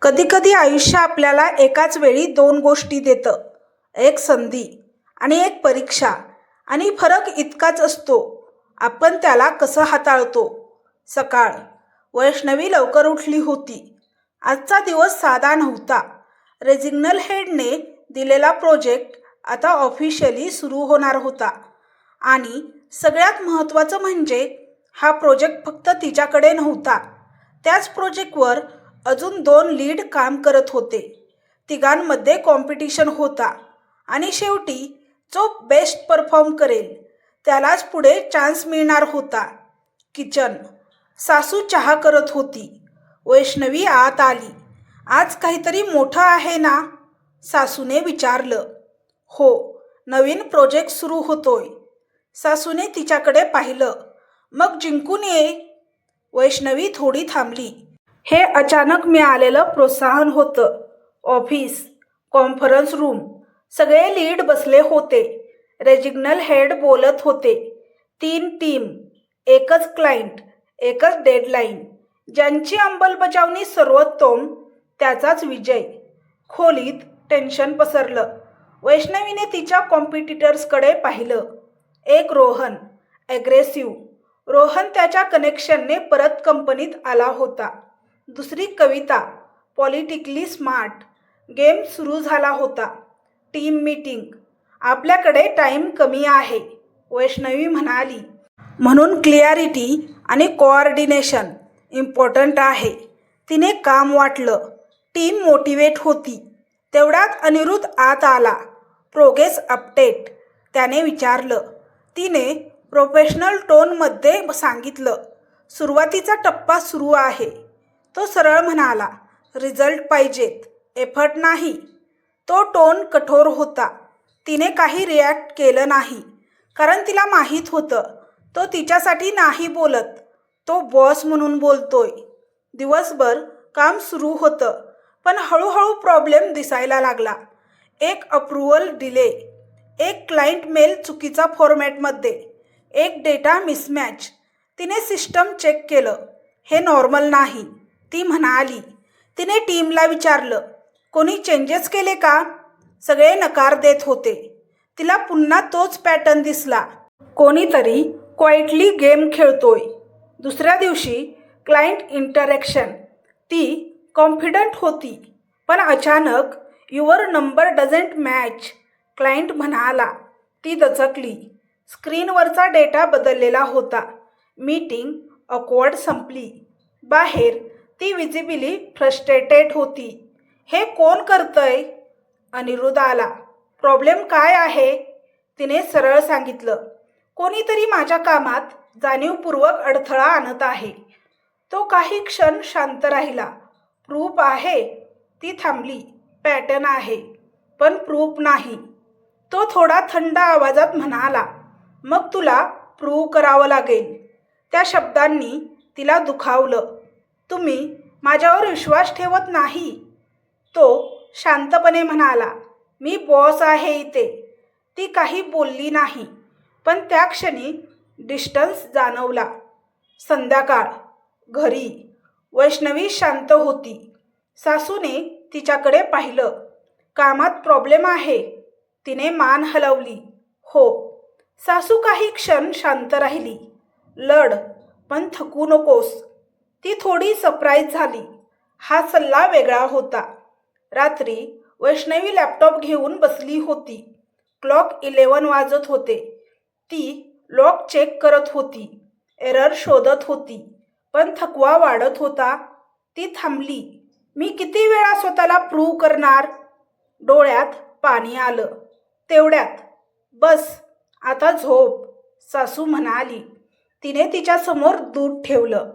कधीकधी आयुष्य आपल्याला एकाच वेळी दोन गोष्टी देतं, एक संधी आणि एक परीक्षा. आणि फरक इतकाच असतो, आपण त्याला कसं हाताळतो. सकाळ. वैष्णवी लवकर उठली होती. आजचा दिवस साधा नव्हता. रिजनल हेडने दिलेला प्रोजेक्ट आता ऑफिशियली सुरू होणार होता. आणि सगळ्यात महत्त्वाचं म्हणजे हा प्रोजेक्ट फक्त तिच्याकडे नव्हता. त्याच प्रोजेक्टवर अजून 2 लीड काम करत होते. तिघांमध्ये कॉम्पिटिशन होता आणि शेवटी जो बेस्ट परफॉर्म करेल त्यालाच पुढे चान्स मिळणार होता. किचन. सासू चहा करत होती. वैष्णवी आत आली. आज काहीतरी मोठं आहे ना? सासूने विचारलं. हो, नवीन प्रोजेक्ट सुरू होतोय. सासूने तिच्याकडे पाहिलं. मग जिंकून ये. वैष्णवी थोडी थांबली. हे अचानक मिळालेलं प्रोत्साहन होतं. ऑफिस, कॉन्फरन्स रूम, सगळे लीड बसले होते. रिजनल हेड बोलत होते. 3 टीम, एकच क्लायंट, एकच डेडलाईन. ज्यांची अंमलबजावणी सर्वोत्तम त्याचाच विजय. खोलीत टेन्शन पसरलं. वैष्णवीने तिच्या कॉम्पिटिटर्सकडे पाहिलं. एक रोहन, ॲग्रेसिव्ह. रोहन त्याच्या कनेक्शनने परत कंपनीत आला होता. दुसरी कविता, पॉलिटिकली स्मार्ट. गेम सुरू झाला होता. Team meeting. आपल्याकडे टाईम कमी आहे, वैष्णवी म्हणाली. म्हणून क्लिअरिटी आणि कोऑर्डिनेशन इम्पॉर्टंट आहे. तिने काम वाटलं. टीम मोटिवेट होती. तेवढ्यात अनिरुद्ध आत आला. प्रोग्रेस अपडेट, त्याने विचारलं. तिने प्रोफेशनल टोनमध्ये सांगितलं. सुरुवातीचा टप्पा सुरू आहे. तो सरळ म्हणाला. रिझल्ट पाहिजेत, एफर्ट नाही. तो टोन कठोर होता. तिने काही रिॲक्ट केलं नाही, कारण तिला माहीत होतं तो तिच्यासाठी नाही बोलत, तो बॉस म्हणून बोलतोय. दिवसभर काम सुरू होतं, पण हळूहळू प्रॉब्लेम दिसायला लागला. एक अप्रूव्हल डिले, एक क्लायंट मेल चुकीचा फॉर्मॅटमध्ये, एक डेटा मिसमॅच. तिने सिस्टम चेक केलं. हे नॉर्मल नाही, ती म्हणाली. तिने टीमला विचारलं, कोणी चेंजेस केले का? सगळे नकार देत होते. तिला पुन्हा तोच पॅटर्न दिसला. कोणीतरी क्वाइटली गेम खेळतोय. दुसऱ्या दिवशी क्लायंट इंटरॅक्शन. ती कॉन्फिडंट होती, पण अचानक your number doesn't match, client म्हणाला. ती दचकली. स्क्रीनवरचा डेटा बदललेला होता. मीटिंग ऑकवर्ड संपली. बाहेर ती विजिबली फ्रस्ट्रेटेड होती. हे कोण करतंय? अनिरुद्ध आला. प्रॉब्लेम काय आहे? तिने सरळ सांगितलं. कोणीतरी माझ्या कामात जाणीवपूर्वक अडथळा आणत आहे. तो काही क्षण शांत राहिला. प्रूफ आहे? ती थांबली. पॅटर्न आहे, पण प्रूफ नाही. तो थोडा थंड आवाजात म्हणाला. मग तुला प्रूव्ह करावं लागेल. त्या शब्दांनी तिला दुखावलं. तुम्ही माझ्यावर विश्वास ठेवत नाही, तो शांतपणे म्हणाला. मी बॉस आहे इथे. ती काही बोलली नाही, पण त्या क्षणी डिस्टन्स जाणवला. संध्याकाळ. घरी. वैष्णवी शांत होती. सासूने तिच्याकडे पाहिलं. कामात प्रॉब्लेम आहे? तिने मान हलवली. हो. सासू काही क्षण शांत राहिली. लढ, पण थकू नकोस. ती थोडी सरप्राईज झाली. हा सल्ला वेगळा होता. रात्री वैष्णवी लॅपटॉप घेऊन बसली होती. क्लॉक 11 वाजत होते. ती लॉक चेक करत होती. एरर शोधत होती, पण थकवा वाढत होता. ती थांबली. मी किती वेळा स्वतःला प्रूव्ह करणार? डोळ्यात पाणी आलं. तेवढ्यात, बस आता झोप, सासू म्हणाली. तिने तिच्यासमोर दूध ठेवलं.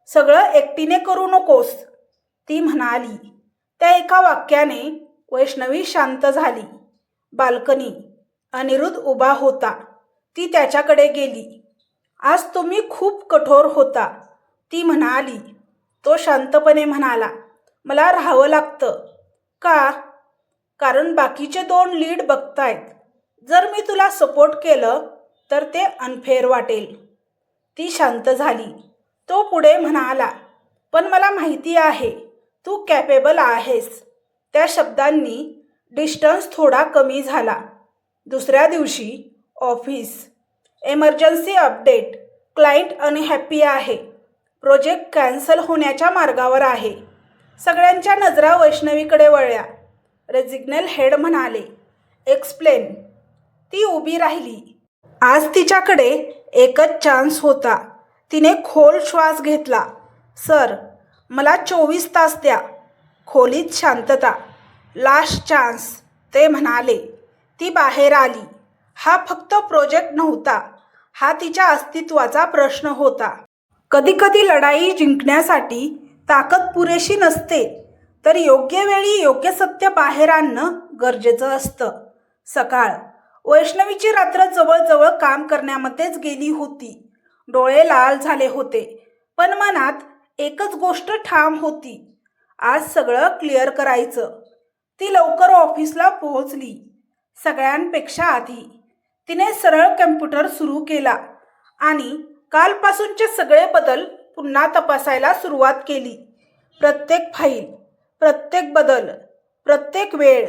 सगळं एकटीने करू नकोस, ती म्हणाली. त्या एका वाक्याने वैष्णवी शांत झाली. बाल्कनी. अनिरुद्ध उभा होता. ती त्याच्याकडे गेली. आज तुम्ही खूप कठोर होता, ती म्हणाली. तो शांतपणे म्हणाला. मला राहावं लागतं. का? कारण बाकीचे 2 लीड बघतायत. जर मी तुला सपोर्ट केलं तर ते अनफेअर वाटेल. ती शांत झाली. तो पुढे म्हणाला. पण मला माहिती आहे तू कॅपेबल आहेस. त्या शब्दांनी डिस्टन्स थोडा कमी झाला. दुसऱ्या दिवशी office. Emergency update. Client unhappy आहे. प्रोजेक्ट कॅन्सल होण्याच्या मार्गावर आहे. सगळ्यांच्या नजरा वैष्णवीकडे वळल्या. रेजिग्नल हेड म्हणाले, एक्सप्लेन. ती उभी राहिली. आज तिच्याकडे एकच चान्स होता. तिने खोल श्वास घेतला. सर, मला 24 तास द्या. खोलीत शांतता. लास्ट चान्स, ते म्हणाले. ती बाहेर आली. हा फक्त प्रोजेक्ट नव्हता, हा तिच्या अस्तित्वाचा प्रश्न होता. कधीकधी लढाई जिंकण्यासाठी ताकद पुरेशी नसते, तर योग्य वेळी योग्य सत्य बाहेर आणणं गरजेचं असतं. सकाळ. वैष्णवीची रात्र जवळजवळ काम करण्यामध्येच गेली होती. डोळे लाल झाले होते, पण मनात एकच गोष्ट ठाम होती. आज सगळं क्लिअर करायचं. ती लवकर ऑफिसला पोहोचली. सगळ्यांपेक्षा आधी तिने सरळ कम्प्युटर सुरू केला आणि कालपासूनचे सगळे बदल पुन्हा तपासायला सुरुवात केली. प्रत्येक फाईल, प्रत्येक बदल, प्रत्येक वेळ.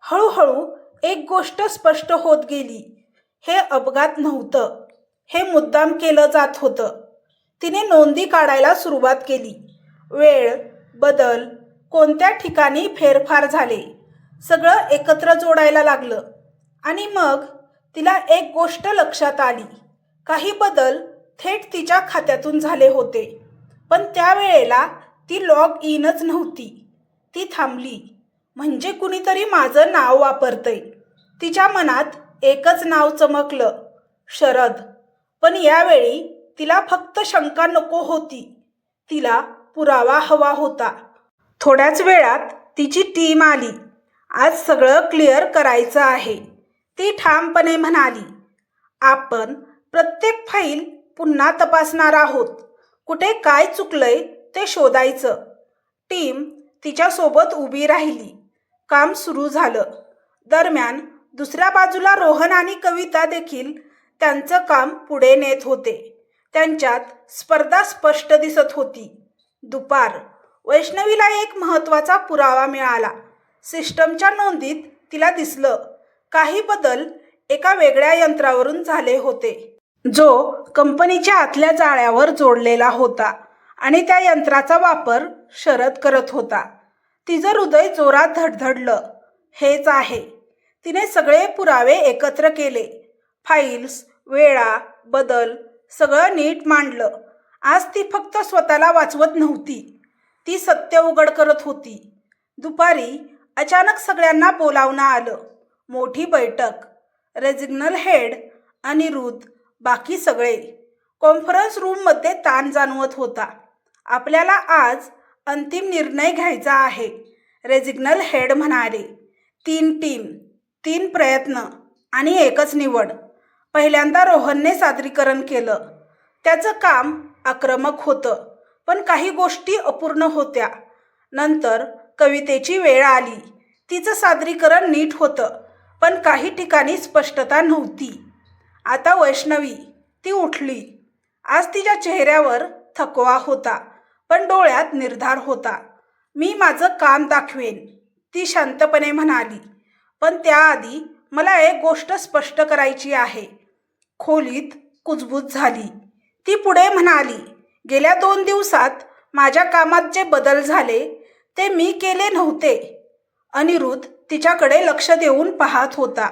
हळूहळू एक गोष्ट स्पष्ट होत गेली. हे अपघात नव्हतं, हे मुद्दाम केलं जात होतं. तिने नोंदी काढायला सुरुवात केली. वेळ, बदल, कोणत्या ठिकाणी फेरफार झाले, सगळं एकत्र जोडायला लागलं. आणि मग तिला एक गोष्ट लक्षात आली. काही बदल थेट तिच्या खात्यातून झाले होते, पण त्यावेळेला ती लॉग इनच नव्हती. ती थांबली. म्हणजे कुणीतरी माझं नाव वापरतंय. तिच्या मनात एकच नाव चमकलं, शरद. पण यावेळी तिला फक्त शंका नको होती, तिला पुरावा हवा होता. थोड्याच वेळात तिची टीम आली. आज सगळं क्लिअर करायचं आहे, ती ठामपणे म्हणाली. आपण प्रत्येक फाईल पुन्हा तपासणार आहोत. कुठे काय चुकलंय ते शोधायचं. टीम तिच्यासोबत उभी राहिली. काम सुरू झालं. दरम्यान दुसऱ्या बाजूला रोहन आणि कविता देखील त्यांचं काम पुढे नेत होते. त्यांच्यात स्पर्धा स्पष्ट दिसत होती. दुपार. वैष्णवीला एक महत्त्वाचा पुरावा मिळाला. सिस्टमच्या नोंदीत तिला दिसलं, काही बदल एका वेगळ्या यंत्रावरून झाले होते, जो कंपनीच्या आतल्या जाळ्यावर जोडलेला होता आणि त्या यंत्राचा वापर शरद करत होता. तिचं हृदय जोरात धडधडलं. हेच आहे. तिने सगळे पुरावे एकत्र केले. फाईल्स, वेळा, बदल, सगळं नीट मांडलं. आज ती फक्त स्वतःला वाचवत नव्हती, ती सत्य उघड करत होती. दुपारी अचानक सगळ्यांना बोलावणं आलं. मोठी बैठक. रेजिग्नल हेड, अनिरुद्ध, बाकी सगळे. कॉन्फरन्स रूममध्ये ताण जाणवत होता. आपल्याला आज अंतिम निर्णय घ्यायचा आहे, रेजिग्नल हेड म्हणाले. 3 टीम, 3 प्रयत्न आणि एकच निवड. पहिल्यांदा रोहनने सादरीकरण केलं. त्याचं काम आक्रमक होतं, पण काही गोष्टी अपूर्ण होत्या. नंतर कवितेची वेळ आली. तिचं सादरीकरण नीट होतं, पण काही ठिकाणी स्पष्टता नव्हती. आता वैष्णवी. ती उठली. आज तिच्या चेहऱ्यावर थकवा होता, पण डोळ्यात निर्धार होता. मी माझं काम दाखवेन, ती शांतपणे म्हणाली. पण त्याआधी मला एक गोष्ट स्पष्ट करायची आहे. खोलीत कुजबूज झाली. ती पुढे म्हणाली, गेल्या 2 दिवसात माझ्या कामात जे बदल झाले ते मी केले नव्हते. अनिरुद्ध तिच्याकडे लक्ष देऊन पाहत होता.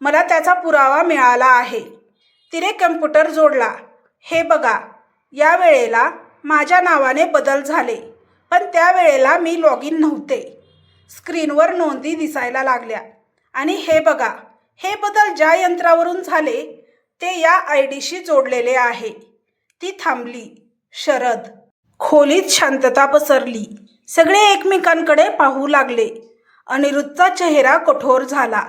मला त्याचा पुरावा मिळाला आहे. तिने कम्प्युटर जोडला. हे बघा, या वेळेला माझ्या नावाने बदल झाले, पण त्यावेळेला मी लॉग इन नव्हते. स्क्रीनवर नोंदी दिसायला लागल्या. आणि हे बघा, हे बदल ज्या यंत्रावरून झाले ते या आयडीशी जोडलेले आहे. ती थांबली. शरद. खोलीत शांतता पसरली. सगळे एकमेकांकडे पाहू लागले. अनिरुद्धचा चेहरा कठोर झाला.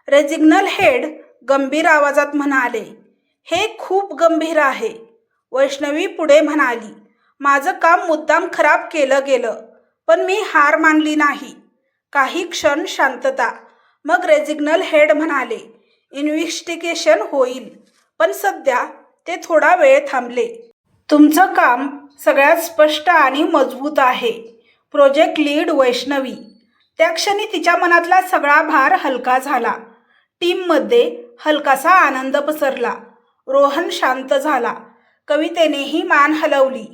रेजिग्नल हेड गंभीर आवाजात म्हणाले, हे खूप गंभीर आहे. वैष्णवी पुढे म्हणाली, माझं काम मुद्दाम खराब केलं गेलं, पण मी हार मानली नाही. काही क्षण शांतता. मग रेजिग्नल हेड म्हणाले, इन्व्हेस्टिगेशन होईल, पण सध्या ते थोडा वेळ थांबले. तुमचं काम सगळ्यात स्पष्ट आणि मजबूत आहे. Project lead Vaishnavi. त्या क्षणी तिच्या मनातला सगळा भार हलका झाला. टीममध्ये हलकासा आनंद पसरला. रोहन शांत झाला. कवितेनेही मान हलवली.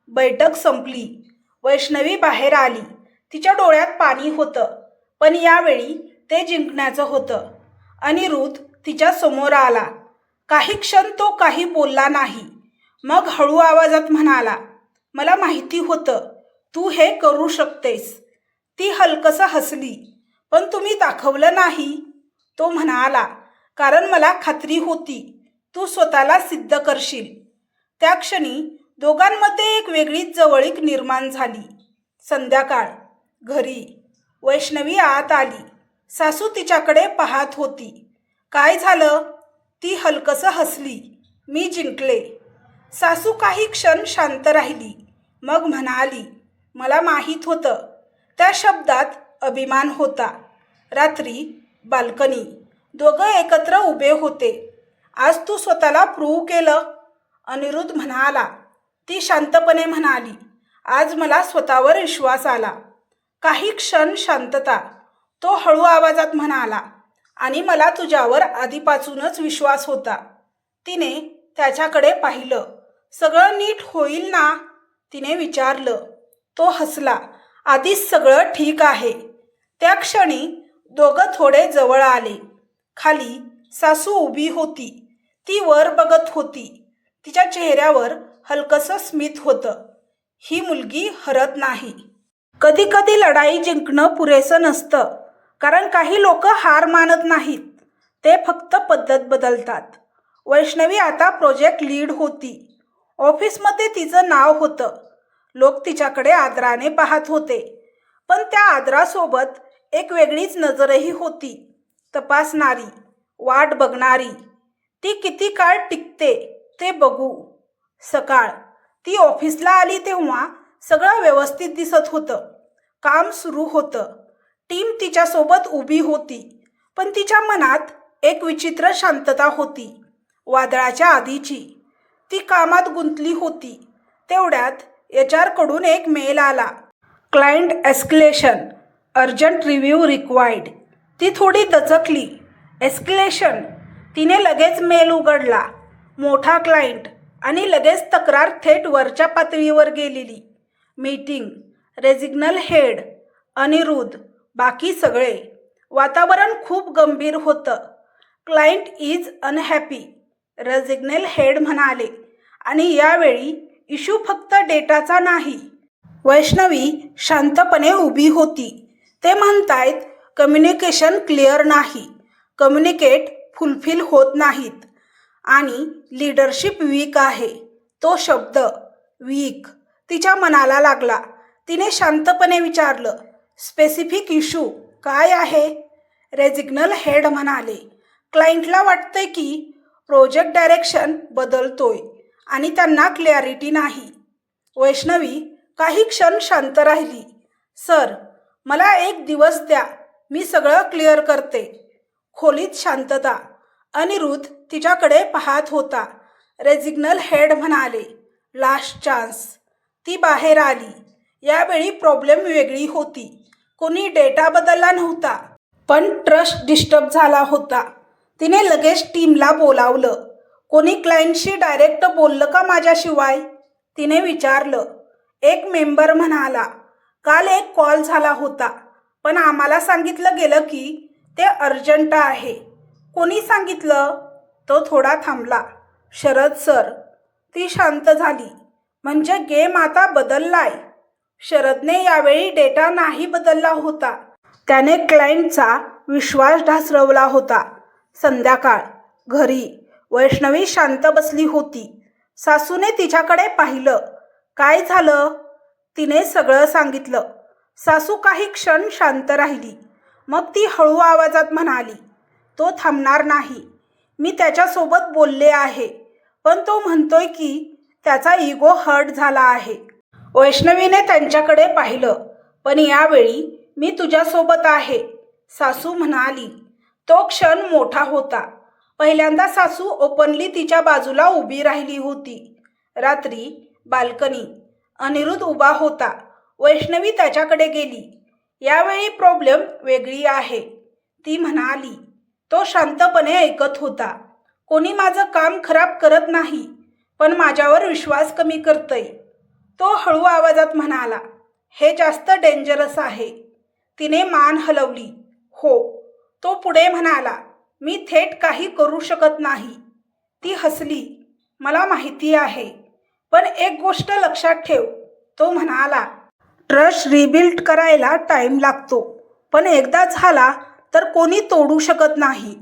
बैठक संपली. वैष्णवी बाहेर आली. तिच्या डोळ्यात पाणी होतं, पण यावेळी ते जिंकण्याचं होतं. अनिरुद्ध तिच्या समोर आला. काही क्षण तो काही बोलला नाही. मग हळू आवाजात म्हणाला, मला माहिती होतं तू हे करू शकतेस. ती हलकसं हसली. पण तुम्ही दाखवलं नाही. तो म्हणाला, कारण मला खात्री होती तू स्वतःला सिद्ध करशील. त्या क्षणी दोघांमध्ये एक वेगळीच जवळीक निर्माण झाली. संध्याकाळ. घरी. वैष्णवी आत आली. सासू तिच्याकडे पाहत होती. काय झालं? ती हलकसं हसली. मी जिंकले. सासू काही क्षण शांत राहिली. मग म्हणाली, मला माहीत होतं. त्या शब्दात अभिमान होता. रात्री. बाल्कनी. दोघं एकत्र उभे होते. आज तू स्वतःला प्रूव्ह केलं. अनिरुद्ध म्हणाला. ती शांतपणे म्हणाली, आज मला स्वतःवर विश्वास आला. काही क्षण शांतता. तो हळू आवाजात म्हणाला, आणि मला तुझ्यावर आधीपासूनच विश्वास होता. तिने त्याच्याकडे पाहिलं. सगळं नीट होईल ना? तिने विचारलं. तो हसला. आधीच सगळं ठीक आहे. त्या क्षणी दोघं थोडे जवळ आले. खाली सासू उभी होती. ती वर बघत होती. तिच्या चेहऱ्यावर हलकसं स्मित होतं. ही मुलगी हरत नाही. कधी कधी लढाई जिंकणं पुरेसं नसतं, कारण काही लोक हार मानत नाहीत. ते फक्त पद्धत बदलतात. वैष्णवी आता प्रोजेक्ट लीड होती. ऑफिसमध्ये तिचं नाव होतं. लोक तिच्याकडे आदराने पाहत होते. पण त्या आदरासोबत एक वेगळीच नजरही होती. तपासणारी, वाट बघणारी. ती किती काळ टिकते ते बघू. सकाळ. ती ऑफिसला आली तेव्हा सगळं व्यवस्थित दिसत होतं. काम सुरू होतं. टीम तिच्यासोबत उभी होती. पण तिच्या मनात एक विचित्र शांतता होती. वादळाच्या आधीची. ती कामात गुंतली होती. तेवढ्यात HR कडून एक मेल आला. Client escalation. Urgent review required. ती थोडी दचकली. एस्केलेशन. तिने लगेच मेल उघडला. मोठा क्लायंट आणि लगेच तक्रार थेट वरच्या पातळीवर गेलेली. मीटिंग. रेजिग्नल हेड, अनिरुद्ध, बाकी सगळे. वातावरण खूप गंभीर होतं. Client is unhappy. Regional head म्हणाले. आणि यावेळी इश्यू फक्त डेटाचा नाही. वैष्णवी शांतपणे उभी होती. ते म्हणतायत कम्युनिकेशन क्लिअर नाही. कम्युनिकेट फुलफिल होत नाहीत. आणि लीडरशिप वीक आहे. तो शब्द वीक तिच्या मनाला लागला. तिने शांतपणे विचारलं, स्पेसिफिक इश्यू काय आहे? रेजिग्नल हेड म्हणाले, क्लायंटला वाटतंय की प्रोजेक्ट डायरेक्शन बदलतोय आणि त्यांना क्लॅरिटी नाही. वैष्णवी काही क्षण शांत राहिली. सर, मला 1 दिवस द्या. मी सगळं क्लिअर करते. खोलीत शांतता. अनिरुद्ध तिच्याकडे पाहत होता. रेजिग्नल हेड म्हणाले, लास्ट चान्स. ती बाहेर आली. यावेळी प्रॉब्लेम वेगळी होती. कोणी डेटा बदलला नव्हता, पण ट्रस्ट डिस्टर्ब झाला होता. तिने लगेच टीमला बोलावलं. कोणी क्लायंटशी डायरेक्ट बोललं का माझ्याशिवाय? तिने विचारलं. एक मेंबर म्हणाला, काल एक कॉल झाला होता, पण आम्हाला सांगितलं गेलं की ते अर्जंट आहे. कोणी सांगितलं? तो थोडा थांबला. शरद सर. ती शांत झाली. म्हणजे गेम आता बदललाय. शरदने यावेळी डेटा नाही बदलला होता. त्याने क्लायंटचा विश्वास ढासळवला होता. संध्याकाळ. घरी. वैष्णवी शांत बसली होती. सासूने तिच्याकडे पाहिलं. काय झालं? तिने सगळं सांगितलं. सासू काही क्षण शांत राहिली. मग ती हळू आवाजात म्हणाली, तो थांबणार नाही. मी त्याच्यासोबत बोलले आहे, पण तो म्हणतोय की त्याचा इगो हर्ट झाला आहे. वैष्णवीने त्यांच्याकडे पाहिलं. पण यावेळी मी तुझ्यासोबत आहे, सासू म्हणाली. तो क्षण मोठा होता. पहिल्यांदा सासू ओपनली तिच्या बाजूला उभी राहिली होती. रात्री. बाल्कनी. अनिरुद्ध उभा होता. वैष्णवी त्याच्याकडे गेली. यावेळी प्रॉब्लेम वेगळी आहे, ती म्हणाली. तो शांतपणे ऐकत होता. कोणी माझं काम खराब करत नाही, पण माझ्यावर विश्वास कमी करतंय. तो हळू आवाजात म्हणाला. हे जास्त डेंजरस आहे. तिने मान हलवली. हो. तो पुढे म्हणाला. मी थेट काही करू शकत नाही. ती हसली. मला माहिती आहे, पण एक गोष्ट लक्षात ठेव, तो म्हणाला. ट्रस्ट रिबिल्ड करायला टाईम लागतो, पण एकदा झाला तर कोणी तोडू शकत नाही.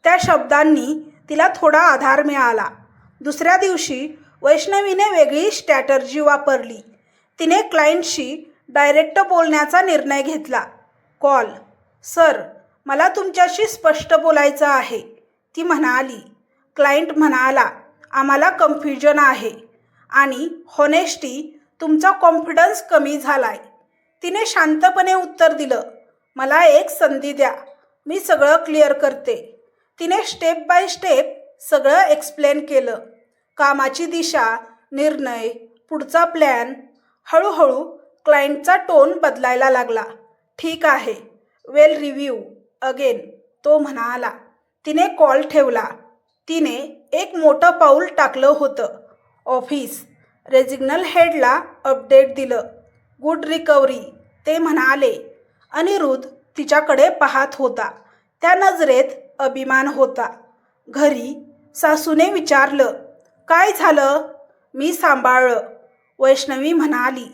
त्या शब्दांनी तिला थोडा आधार मिळाला. दुसऱ्या दिवशी वैष्णवीने वेगळी स्ट्रॅटर्जी वापरली. तिने क्लायंटशी डायरेक्ट बोलण्याचा निर्णय घेतला. कॉल. सर, मला तुमच्याशी स्पष्ट बोलायचं आहे, ती म्हणाली. क्लायंट म्हणाला. आम्हाला कन्फ्युजन आहे आणि हॉनेस्टी तुमचा कॉन्फिडन्स कमी झालाय. तिने शांतपणे उत्तर दिलं. मला एक संधी द्या, मी सगळं क्लिअर करते. तिने स्टेप बाय स्टेप सगळं एक्सप्लेन केलं. कामाची दिशा, निर्णय, पुढचा प्लॅन. हळूहळू क्लायंटचा टोन बदलायला लागला. ठीक आहे, वेल रिव्ह्यू अगेन, तो म्हणाला. तिने कॉल ठेवला. तिने एक मोठं पाऊल टाकलं होतं. ऑफिस रेजिग्नल हेडला अपडेट दिलं. गुड रिकव्हरी, ते म्हणाले. अनिरुद्ध तिच्याकडे पाहत होता. त्या नजरेत अभिमान होता. घरी सासूने विचारलं. काय झालं? मी सांभाळलं, वैष्णवी म्हणाली.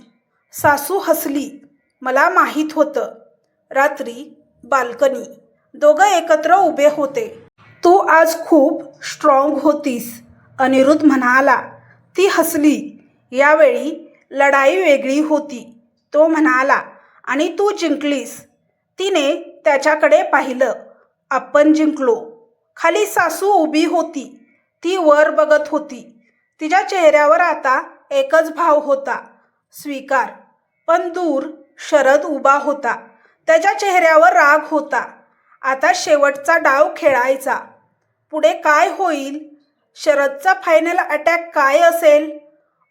सासू हसली. मला माहीत होतं. रात्री बाल्कनी. दोघं एकत्र उभे होते. तू आज खूप स्ट्रॉंग होतीस, अनिरुद्ध म्हणाला. ती हसली. यावेळी लढाई वेगळी होती, तो म्हणाला. आणि तू जिंकलीस. तिने त्याच्याकडे पाहिलं. आपण जिंकलो. खाली सासू उभी होती. ती वर बघत होती. तिच्या चेहऱ्यावर आता एकच भाव होता, स्वीकार. पण दूर शरद उभा होता. त्याच्या चेहऱ्यावर राग होता. आता शेवटचा डाव खेळायचा. पुढे काय होईल? शरदचा फायनल अटॅक काय असेल?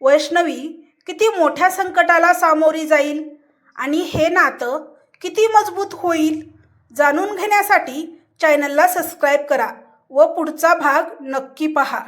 वैष्णवी किती मोठ्या संकटाला सामोरी जाईल आणि हे नातं किती मजबूत होईल? जाणून घेण्यासाठी चॅनलला सबस्क्राईब करा व पुढचा भाग नक्की पहा.